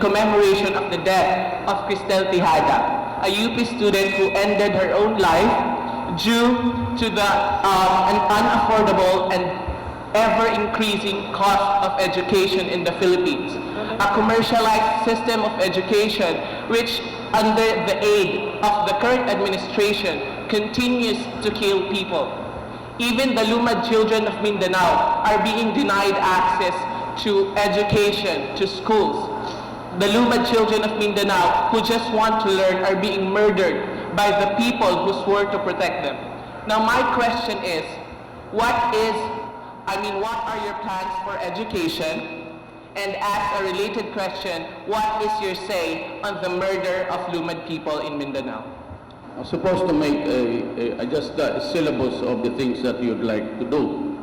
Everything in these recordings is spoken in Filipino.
commemoration of the death of Cristel Tejada, a UP student who ended her own life due to an unaffordable and ever-increasing cost of education in the Philippines. A commercialized system of education which, under the aid of the current administration, continues to kill people. Even the Lumad children of Mindanao are being denied access to education, to schools. The Lumad children of Mindanao who just want to learn are being murdered by the people who swore to protect them. Now my question is, what are your plans for education? And as a related question, what is your say on the murder of Lumad people in Mindanao? I'm supposed to make just a syllabus of the things that you'd like to do.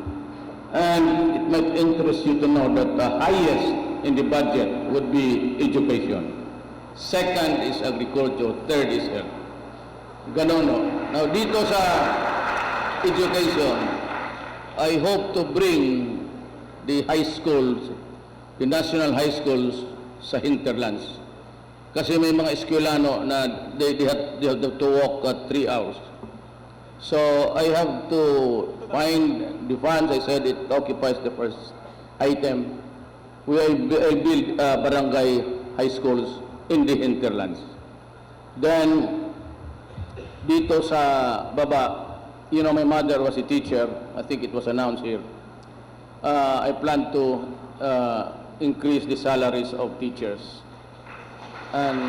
And it might interest you to know that the highest in the budget would be education. Second is agriculture, third is health. Ganon, no? Now dito sa education, I hope to bring the high schools, the national high schools sa hinterlands. Kasi may mga eskwelano na they have to walk 3 hours. So I have to find the funds. I said it occupies the first item. I build barangay high schools in the hinterlands. Then dito sa baba, you know, my mother was a teacher. I think it was announced here. I plan to increase the salaries of teachers. And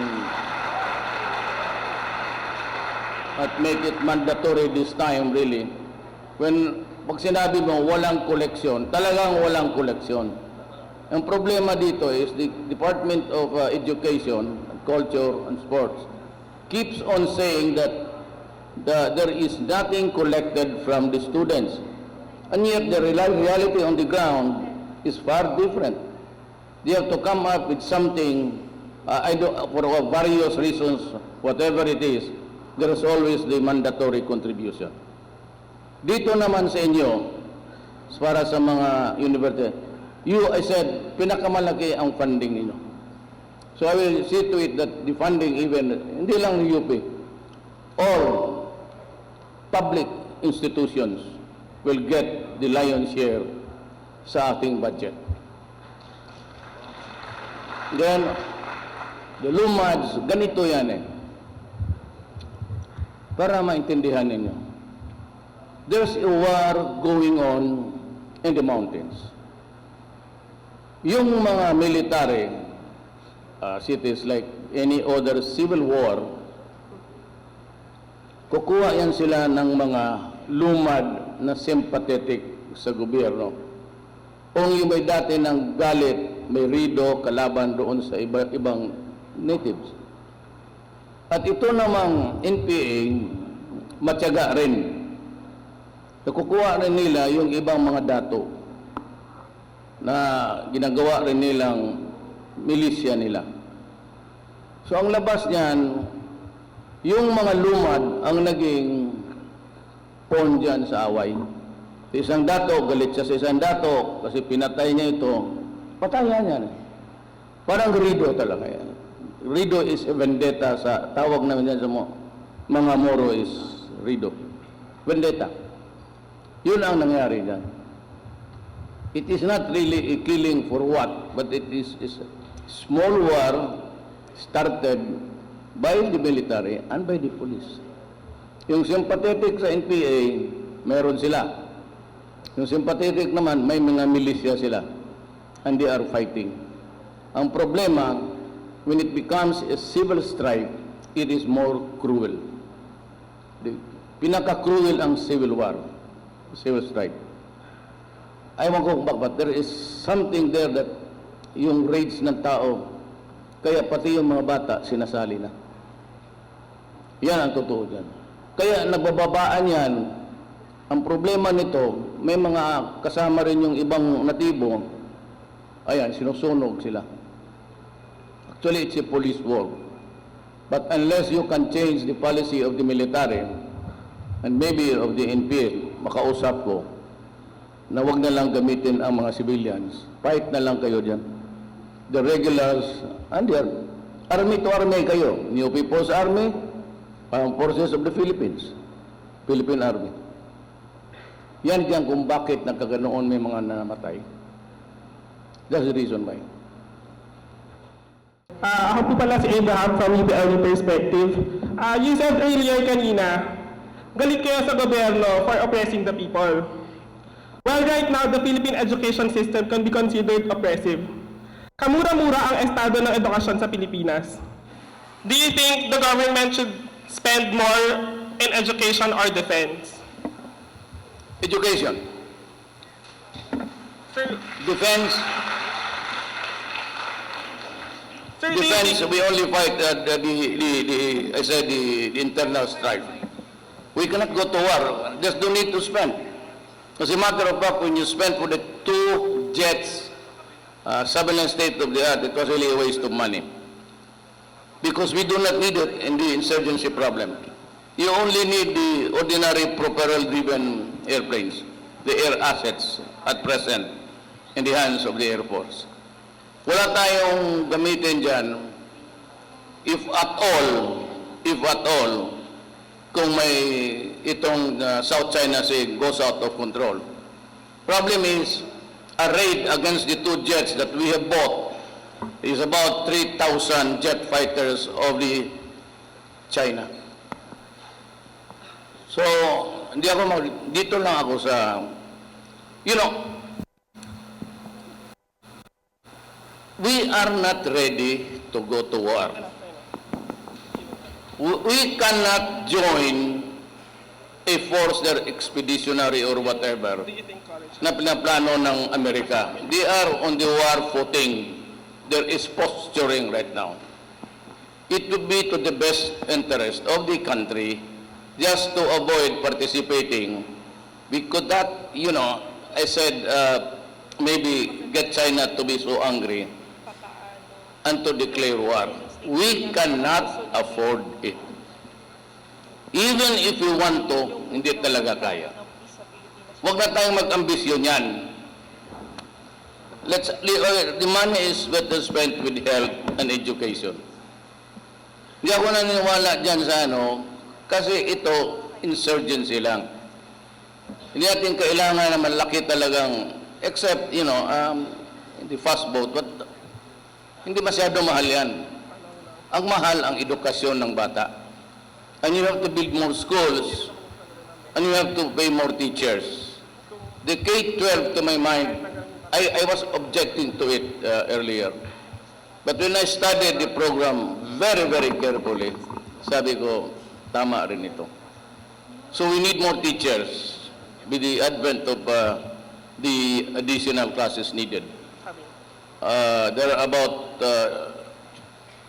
at make it mandatory this time, really. Pag sinabi mo walang koleksyon, talagang walang koleksyon. Ang problema dito is the Department of Education, Culture and Sports keeps on saying that there is nothing collected from the students. And yet the reality on the ground is far different. They have to come up with something, for various reasons, whatever it is, there is always the mandatory contribution. Dito naman sa inyo, para sa mga university, I said, pinakamalaki ang funding ninyo. So I will see to it that the funding even, hindi lang UP, all public institutions will get the lion's share sa ating budget. Then, the Lumads, ganito yan eh. Para maintindihan ninyo. There's a war going on in the mountains. Yung mga military cities like any other civil war, kukuha yan sila ng mga lumad na sympathetic sa gobyerno. Kung yung may dati ng galit, may rido, kalaban doon sa ibang natives. At ito namang NPA, matyaga rin. Nakukuha rin nila yung ibang mga dato na ginagawa rin nilang milisya nila. So ang labas niyan, yung mga lumad ang naging pawn dyan sa away. Isang dato, galit siya sa isang dato kasi pinatay niya ito, patayan niya. Parang rido talaga yan. Rido is a vendetta, sa tawag namin yan sa mga Moro is rido. Vendetta. Yun ang nangyari dyan. It is not really a killing for what, but it is a small war started by the military and by the police. Yung sympathetic sa NPA, meron sila. Yung sympathetic naman, may mga milisya sila. And they are fighting. Ang problema, when it becomes a civil strife, it is more cruel. Pinaka-cruel ang civil war, civil strife. Ayaw ko, but there is something there that yung rage ng tao, kaya pati yung mga bata sinasali na. Yan ang totoo dyan. Kaya nagbababaan yan. Ang problema nito, may mga kasama rin yung ibang natibo, ayan, sinusunog sila. Actually, it's a police war. But unless you can change the policy of the military, and maybe of the NPA, makausap ko, na wag na lang gamitin ang mga civilians. Fight na lang kayo dyan. the regulars, and army to army kayo. New People's Army, Armed Forces of the Philippines, Philippine Army. Yan diyan kung bakit nagkaganoon may mga namatay. That's the reason why. Ako po pala si Abraham from UPLB Perspective. You said earlier kanina, galit kayo sa gobyerno for oppressing the people. Well, right now, the Philippine education system can be considered oppressive. Kamura-mura ang estado ng edukasyon sa Pilipinas. Do you think the government should spend more in education or defense? Education, Sir, defense, sir, do you defense. think- We only fight the internal strife. We cannot go to war. Just don't need to spend. As a matter of fact, when you spend for the 2 jets, surveillance state of the art, it was really a waste of money. Because we do not need it in the insurgency problem. You only need the ordinary propeller-driven airplanes, the air assets at present in the hands of the Air Force. Wala tayong gamitin dyan, if at all, kung may itong South China Sea goes out of control. Problem is, a raid against the 2 jets that we have bought is about 3,000 jet fighters of the China. So, dito lang ako sa, we are not ready to go to war. We cannot join a force there, expeditionary or whatever, do you think college? na pinaplano ng Amerika. They are on the war footing. There is posturing right now. It would be to the best interest of the country just to avoid participating. We could not, I said, maybe get China to be so angry and to declare war. We cannot afford it. Even if we want to, hindi talaga kaya. Huwag na tayong mag-ambisyon yan. The money is better spent with health and education. Hindi ako naniniwala dyan sa kasi ito, insurgency lang. Hindi natin kailangan na malaki talagang, except, the fast boat, but hindi masyado mahal yan. Ang mahal ang edukasyon ng bata. And you have to build more schools, and you have to pay more teachers. The K-12, to my mind, I was objecting to it earlier. But when I studied the program very, very carefully, sabi ko, tama rin ito. So we need more teachers with the advent of the additional classes needed. There are about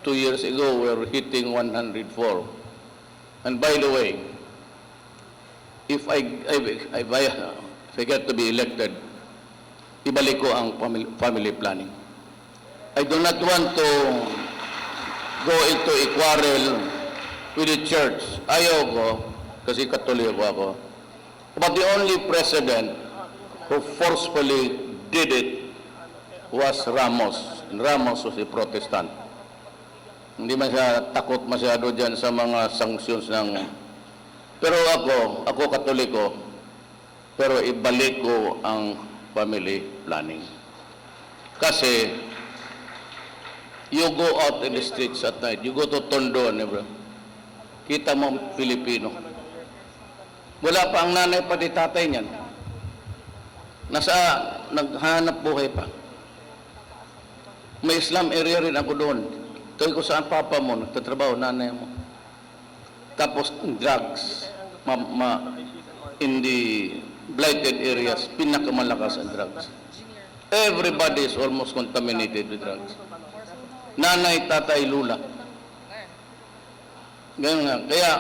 2 years ago, we were hitting 104. And by the way, if I get to be elected, ibalik ko ang family planning. I do not want to go into a quarrel with the church. Ayaw ko, kasi Katoliko ako. But the only president who forcefully did it was Ramos. And Ramos was a Protestant. Hindi takot masyado dyan sa mga sanctions ng... Pero ako Katoliko, pero ibalik ko ang family planning. Kasi, you go out in the streets at night, you go to Tondo, kita mo Pilipino. Wala pa ang nanay pati tatay niyan. Naghanap buhay pa. May Islam area rin ako doon. Tayo ko saan papa mo, nagtatrabaho, nanay mo. Tapos drugs, in the blighted areas, pinakamalakas ang drugs. Everybody is almost contaminated with drugs. Nanay, tatay, lula. Ganyan nga. Kaya,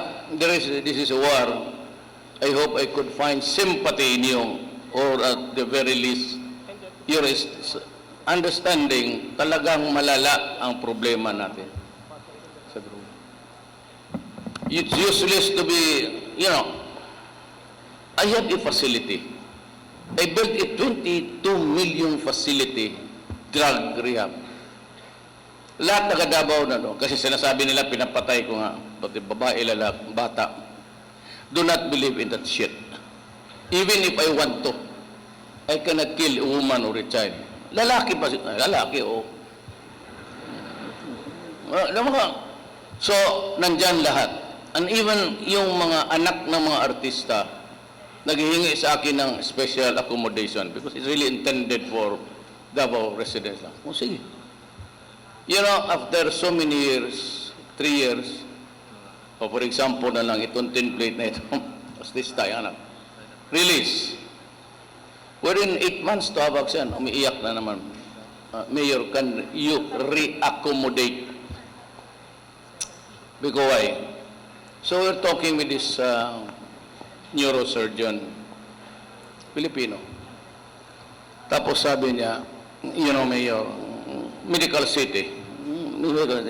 this is a war. I hope I could find sympathy in you, or at the very least, your understanding, talagang malala ang problema natin sa grupo. It's useless to be, I had a facility. I built a 22 million facility, drug rehab. Lahat taga Davao na, no? Kasi sinasabi nila, pinapatay ko nga, pati babae, lalaki, bata. Do not believe in that shit. Even if I want to, I cannot kill a woman or a child. Lalaki pa, lalaki, oh. So, nandyan lahat. And even yung mga anak ng mga artista, naghihingi sa akin ng special accommodation because it's really intended for Davao residents lang. O sige. You know, after so many years, 3 years, o for example na lang itong template na ito, as this time, anak, release. Within 8 months to habag siya, umiiyak na naman. Mayor, can you re-accommodate? Because why? So we're talking with this neurosurgeon, Filipino. Tapos sabi niya, you know, Mayor, medical city.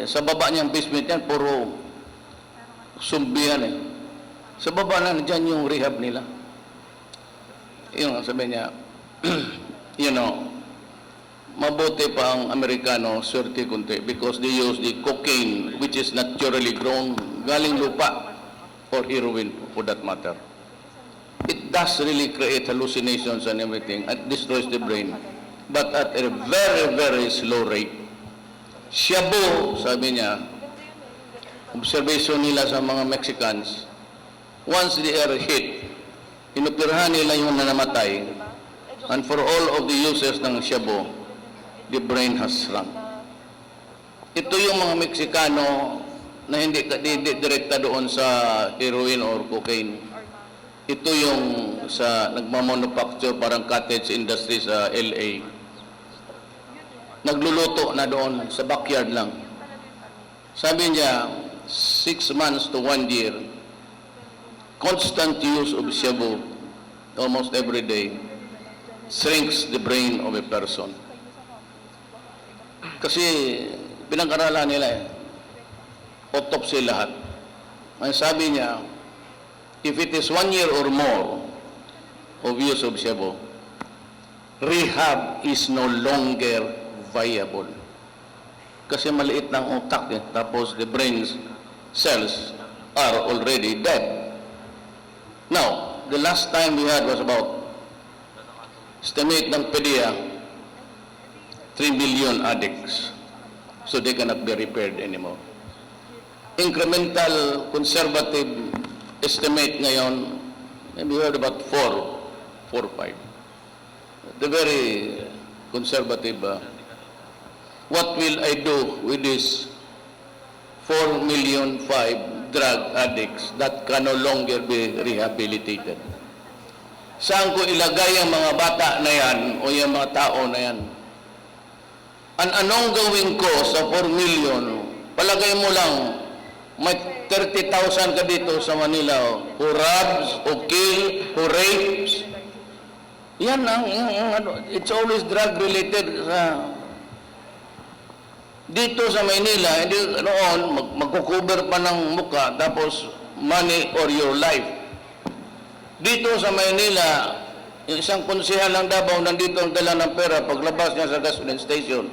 Sa baba niyang basement yan, puro sumbihan eh. Sa baba na dyan yung rehab nila. Yung sabi niya, you know, mabuti pa ang Amerikano, swerte kunti, because they use the cocaine, which is naturally grown, galing lupa, or heroin, for that matter. It does really create hallucinations and everything, and destroys the brain, but at a very, very slow rate. Shabu, sabi niya, observation nila sa mga Mexicans, once they are hit, inoperahan nila yung nanamatay, and for all of the users ng shabu, the brain has shrunk. Ito yung mga Mexicano na hindi direkta doon sa heroin or cocaine. Ito yung sa nagmamanufacture parang cottage industry sa LA. Nagluluto na doon sa backyard lang. Sabi niya, 6 months to 1 year, constant use of shabu, almost every day, shrinks the brain of a person. Kasi pinag-aralan nila eh, autopsy lahat. Ang sabi niya, if it is 1 year or more of use of shabu, rehab is no longer viable. Kasi maliit ng utak eh, tapos the brain cells are already dead. Now, the last time we had was about, estimate ng PDEA, 3 million addicts. So they cannot be repaired anymore. Incremental conservative estimate ngayon, maybe we heard about 4 or 5. The very conservative, what will I do with this 4 million 5 drug addicts that can no longer be rehabilitated? Saan ko ilagay ang mga bata na yan o yung mga tao na yan? Anong gawin ko sa 4 million? Palagay mo lang, may 30,000 ka dito sa Manila, who robs, who kill, who rapes. Yan ang it's always drug related dito sa Manila, hindi noon magkukover pa ng mukha tapos money or your life. Dito sa Manila, yung isang konsehal ng Davao nandito ang dala ng pera paglabas niya sa gasoline station.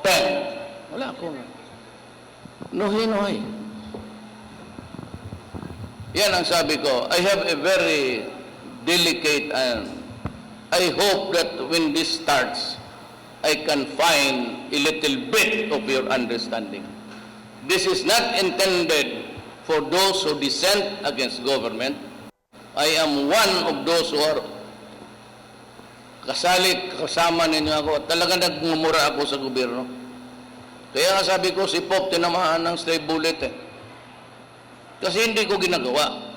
10. Wala ko. Nohi-nohi. Yan ang sabi ko. I have a very delicate and I hope that when this starts, I can find a little bit of your understanding. This is not intended for those who dissent against government. I am one of those who are kasama ninyo ako at talagang nagmumura ako sa gobyerno. Kaya nga sabi ko, si Pop tinamahan ng stray bullet eh. Kasi hindi ko ginagawa.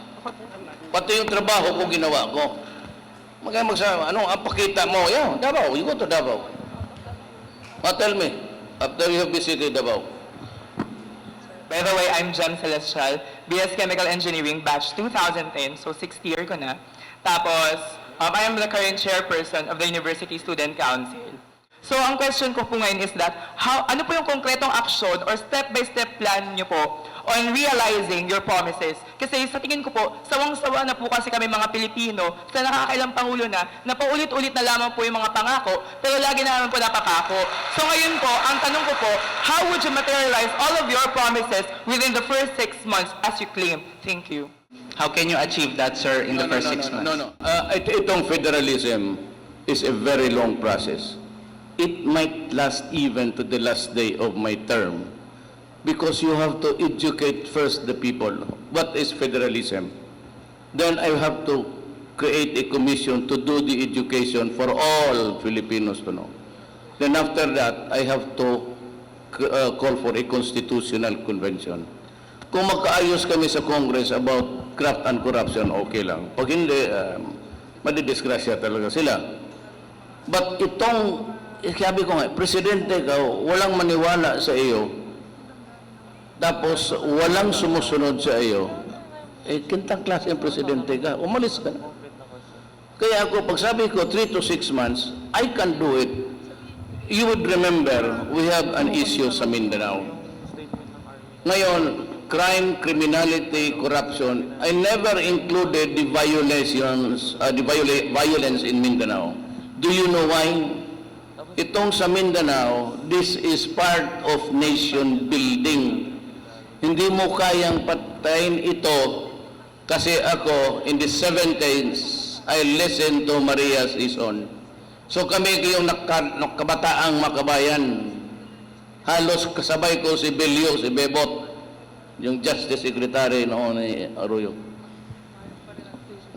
Pati yung trabaho ko ginawa ko. Magsabi, anong apakita mo? Yeah, Davao, you go to Davao. Tell me, after you have visited Davao. By the way, I'm Jem Celestial, BS Chemical Engineering, batch 2010, so 6th year ko na. Tapos, I am the current chairperson of the University Student Council. So, ang question ko po ngayon is that, ano po yung konkretong action or step-by-step plan nyo po on realizing your promises? Kasi sa tingin ko po, sawang-sawa na po kasi kami mga Pilipino sa nakakailang Pangulo na paulit-ulit na lamang po yung mga pangako, pero lagi na naman po napakako. So ngayon po, ang tanong ko po, how would you materialize all of your promises within the first 6 months as you claim? Thank you. How can you achieve that, sir, in the first 6 months? No. Itong federalism is a very long process. It might last even to the last day of my term because you have to educate first the people. What is federalism? Then I have to create a commission to do the education for all Filipinos to know. Then after that, I have to call for a constitutional convention. Kung magkaayos kami sa Congress about graft and corruption, okay lang. Pag hindi, madidisgrasya talaga sila. But itong, sabi ko nga, presidente ka, walang maniwala sa iyo, tapos walang sumusunod sa iyo, kintang klase ang presidente ka, umalis ka na. Kaya ako, pag sabi ko 3 to 6 months, I can do it. You would remember, we have an issue sa Mindanao. Ngayon, crime, criminality, corruption, I never included the violence in Mindanao. Do you know why? Itong sa Mindanao, this is part of nation building. Hindi mo kayang patayin ito kasi ako, in the 70s, I listened to Maria Sison. So kami yung nakabataang makabayan. Halos kasabay ko si Belio, si Bebot, yung Justice Secretary noon ni Arroyo.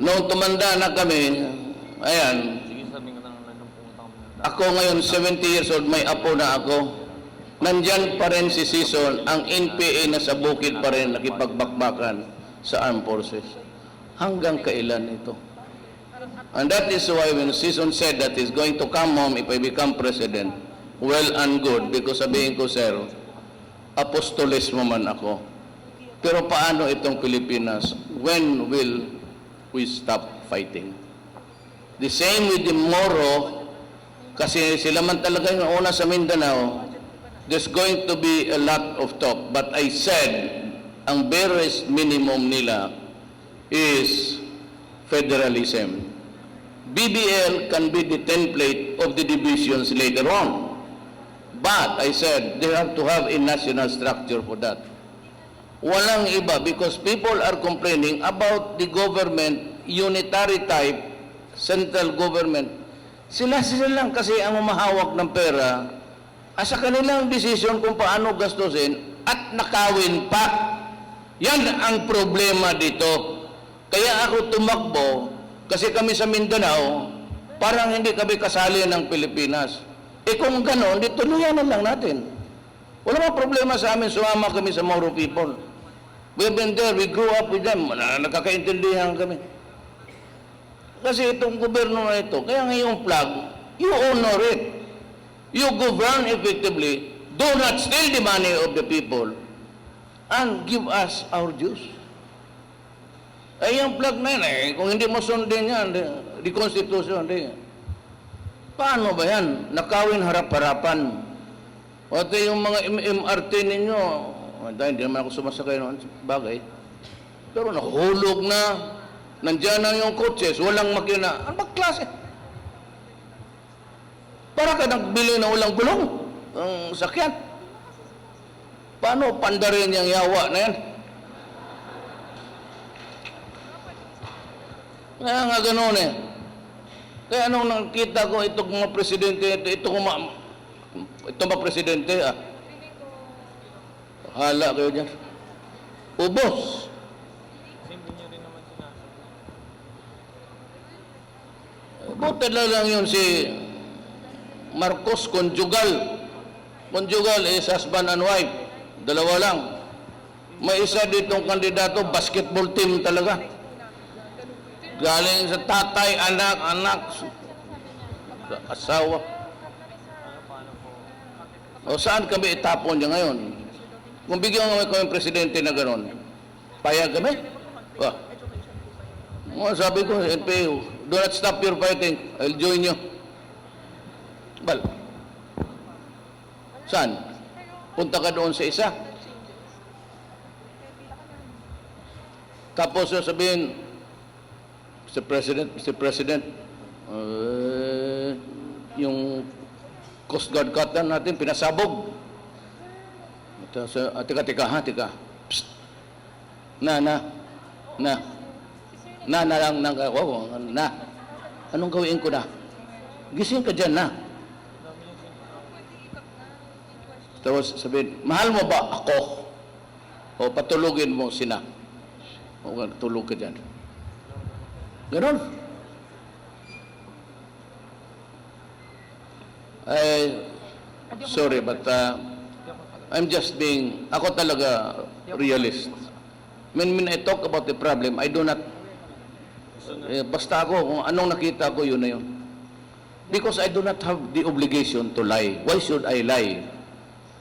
Noong tumanda na kami, ayan, ako ngayon, 70 years old, may apo na ako. Nandyan pa rin si Sison, ang NPA na sa bukid pa rin, nakipagbakbakan sa armed forces. Hanggang kailan ito? And that is why when Sison said that he's going to come home if I become president, well and good, because sabihin ko, sir, apostoles mo man ako. Pero paano itong Pilipinas? When will we stop fighting? The same with the Moro, kasi sila man talaga yung una sa Mindanao, there's going to be a lot of talk. But I said, ang barest minimum nila is federalism. BBL can be the template of the divisions later on. But I said, they have to have a national structure for that. Walang iba because people are complaining about the government, unitary type, central government. Sila lang kasi ang umahawak ng pera sa kanilang desisyon kung paano gastusin at nakawin pa. Yan ang problema dito. Kaya ako tumakbo kasi kami sa Mindanao parang hindi kami kasali ng Pilipinas. Kung gano'n, di tuluyan na lang natin. Wala mga problema sa amin, sumama kami sa Moro people. We've been there, we grew up with them, nakakaintindihan kami. Kasi itong gobyerno na ito, kaya ngayong flag, you honor it. You govern effectively, do not steal the money of the people, and give us our dues. Ay, yung flag na yan, kung hindi mo sundin yan, the Constitution, paano ba yan? Nakawin harap-harapan. Pati yung mga MRT ninyo, hindi naman ako sumasakay noon, bagay. Pero nahulog na, nandiyan na yung coaches, walang makina. Ano ba klase? Para ka nagbili na walang gulong ang sakyan. Paano pandarin yung yawa na yan? Kaya nga gano'n eh. Kaya nung nakita ko itong mga presidente, itong mga presidente, hala kayo dyan. Ubos. Buti lang yun si Marcos, conjugal. Conjugal is husband and wife. Dalawa lang. May isa ditong kandidato, basketball team talaga. Galing sa tatay, anak, asawa. O saan kami itapon niya ngayon? Kung bigyan kami presidente na gano'n, payag kami? Sabi ko, NPU, do not stop your fighting. I'll join you. Well, Saan? Punta ka doon sa isa. Tapos sabihin, Mr. President, yung Coast Guard captain natin pinasabog. Tapos, tika. Psst. Na anong gawin ko na? Gising ka dyan na. Tapos sabihin, mahal mo ba ako? O patulugin mo sina? O tulog ka dyan. Ganon. Sorry, but I'm just being, ako talaga realist. When I talk about the problem, I do not, basta ako, kung anong nakita ko, yun na yun. Because I do not have the obligation to lie. Why should I lie?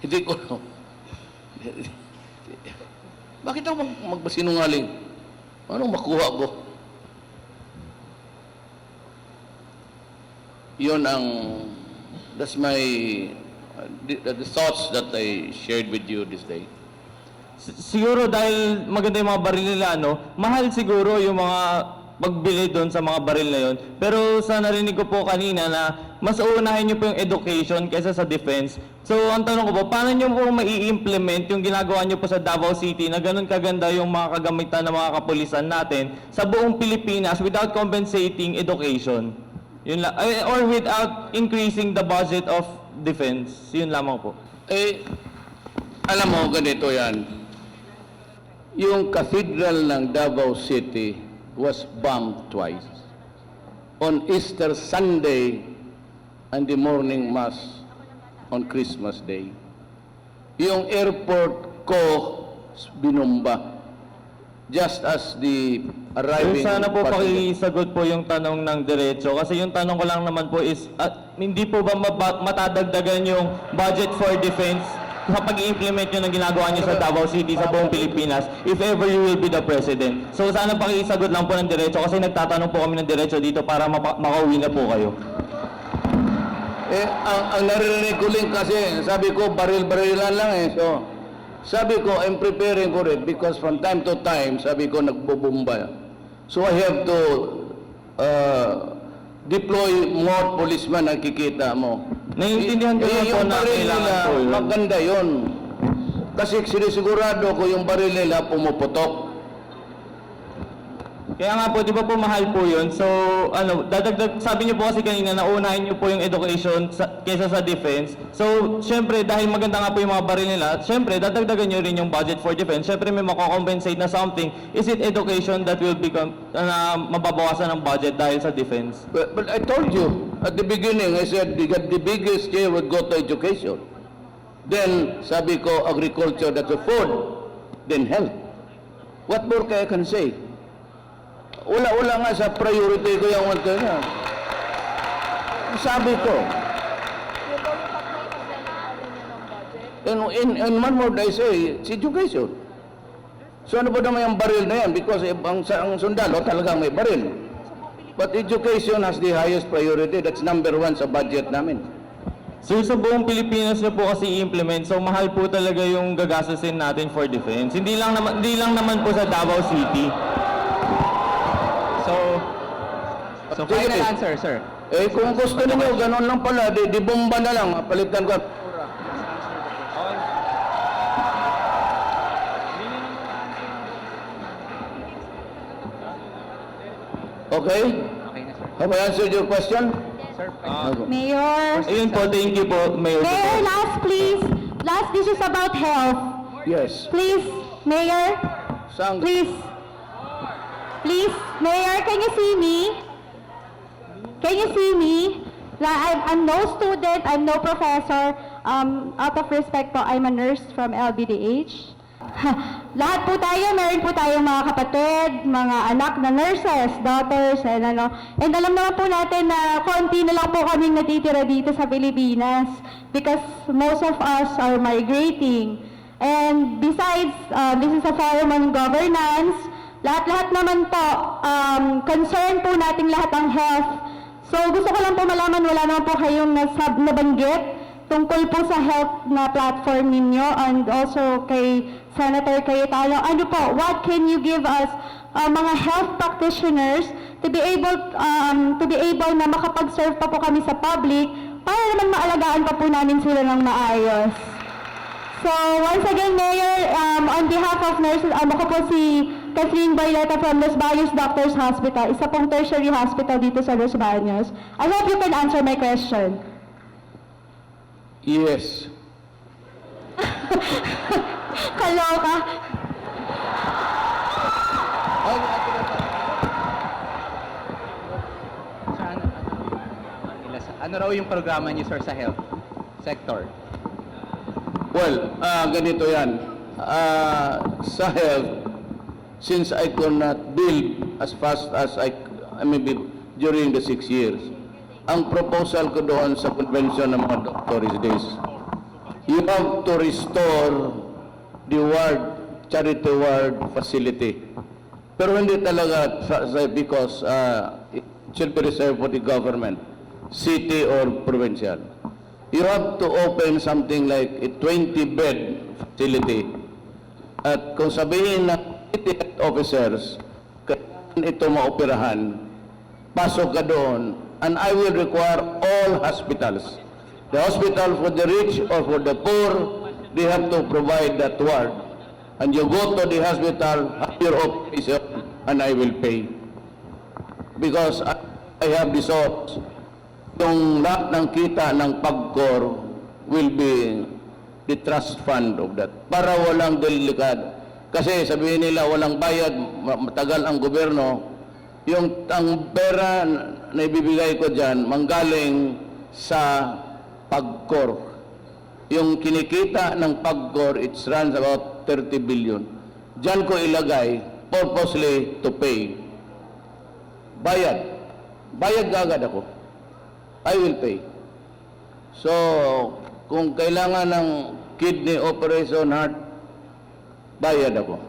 Hindi ko, bakit ako magbasinungaling? Anong makuha ko? Yun ang, that's my, the thoughts that I shared with you this day. Siguro dahil maganda yung mga baril nila, mahal siguro yung mga pagbili doon sa mga baril na yun. Pero sa narinig ko po kanina na mas uunahin nyo po yung education kaysa sa defense. So ang tanong ko po, paano nyo po mai-implement yung ginagawa nyo po sa Davao City na ganun kaganda yung mga kagamitan ng mga kapulisan natin sa buong Pilipinas without compensating education? Yun lang, or without increasing the budget of defense. Yun lamang po. Alam mo, ganito yan. Yung cathedral ng Davao City was bombed twice. On Easter Sunday and the morning mass on Christmas Day. Yung airport ko binomba. Just as the arriving Sana po passenger. pakisagot po yung tanong ng diretso. Kasi yung tanong ko lang naman po is, hindi po ba matadagdagan yung budget for defense sa pag-i-implement nyo ng ginagawa nyo sa Davao City, sa buong Pilipinas, if ever you will be the president? So sana pakisagot lang po ng diretso kasi nagtatanong po kami ng diretso dito para makauwi na po kayo. Ang naririnig ko lang kasi, sabi ko, baril-barilan lang So, sabi ko, I'm preparing for it because from time to time, sabi ko, nagbubumba. So I have to deploy more policemen, nakikita mo. Naiintindihan ko naman po Yung na baril kailangan nila, po yun. maganda yun. Kasi sinisigurado ko yung baril nila pumuputok. Kaya nga po, di ba po mahal po yun? So, dadagdag, sabi niyo po kasi kanina na unahin niyo po yung education kaysa sa defense. So, syempre, dahil maganda nga po yung mga baril nila, syempre, dadagdagan niyo rin yung budget for defense. Syempre, may makakompensate na something. Is it education that will become, mababawasan ng budget dahil sa defense? But I told you, at the beginning, I said the biggest share would go to education. Then, sabi ko, agriculture, that's a food. Then health. What more I can say? Ula-ula nga sa priority ko yung one na. Sabi ko. And one more I say, it's education. So ano ba naman yung baril na yan? Because ang sundalo talagang may baril. But education has the highest priority. That's number 1 sa budget namin. So sa buong Pilipinas na po kasi i-implement, so mahal po talaga yung gagastusin natin for defense. Hindi lang naman po sa Davao City. So final answer, sir. Kung gusto niyo ganun lang pala, di bomba na lang, palitan ko. Okay? Okay na, sir. Have I answered your question? Sir, Mayor. Ayun po, thank you po, Mayor. Mayor, last please. Last, this is about health. Yes. Please, Mayor. Sang Please. Please, Mayor, can you see me? Can you see me? I'm no student, I'm no professor. Out of respect po, I'm a nurse from LBDH. Lahat po tayo, meron po tayong mga kapatid, mga anak na nurses, daughters, and ano. And alam naman po natin na konti na lang po kaming natitira dito sa Pilipinas because most of us are migrating. And besides, this is a forum on governance. Lahat-lahat naman po, concern po nating lahat ang health. So gusto ko lang po malaman, wala naman po kayong nabanggit tungkol po sa health na platform ninyo and also kay Senator Cayetano. Ano po, what can you give us mga health practitioners to be able na makapag-serve pa po kami sa public para naman maalagaan pa po namin sila ng maayos. So, once again, Mayor, on behalf of nurses, ako po si Catherine Barleta from Los Baños Doctors Hospital, isa pong tertiary hospital dito sa Los Baños. I hope you can answer my question. Yes. Kaloka. Ano raw yung programa niyo, sir, sa health sector? Well, ganito yan. Sa health, since I could not build as fast as maybe during the 6 years, ang proposal ko doon sa convention ng mga doctor is this. You have to restore the ward, charity ward facility. Pero hindi talaga because it should be reserved for the government, city or provincial. You have to open something like a 20-bed facility. At kung sabihin ng city officers, kailangan ito maoperahan, pasok ka doon, and I will require all hospitals. The hospital for the rich or for the poor, they have to provide that ward. And you go to the hospital, have your operation, and I will pay. Because I have this thoughts. Yung lahat ng kita ng PAGCOR will be the trust fund of that. Para walang delikad. Kasi sabihin nila walang bayad, matagal ang gobyerno. Ang pera na ibibigay ko dyan, manggaling sa PAGCOR. Yung kinikita ng PAGCOR, it runs about 30 billion. Dyan ko ilagay, purposely to pay. Bayad. Bayad agad ako. I will pay. So, kung kailangan ng kidney operation heart, bayad ako.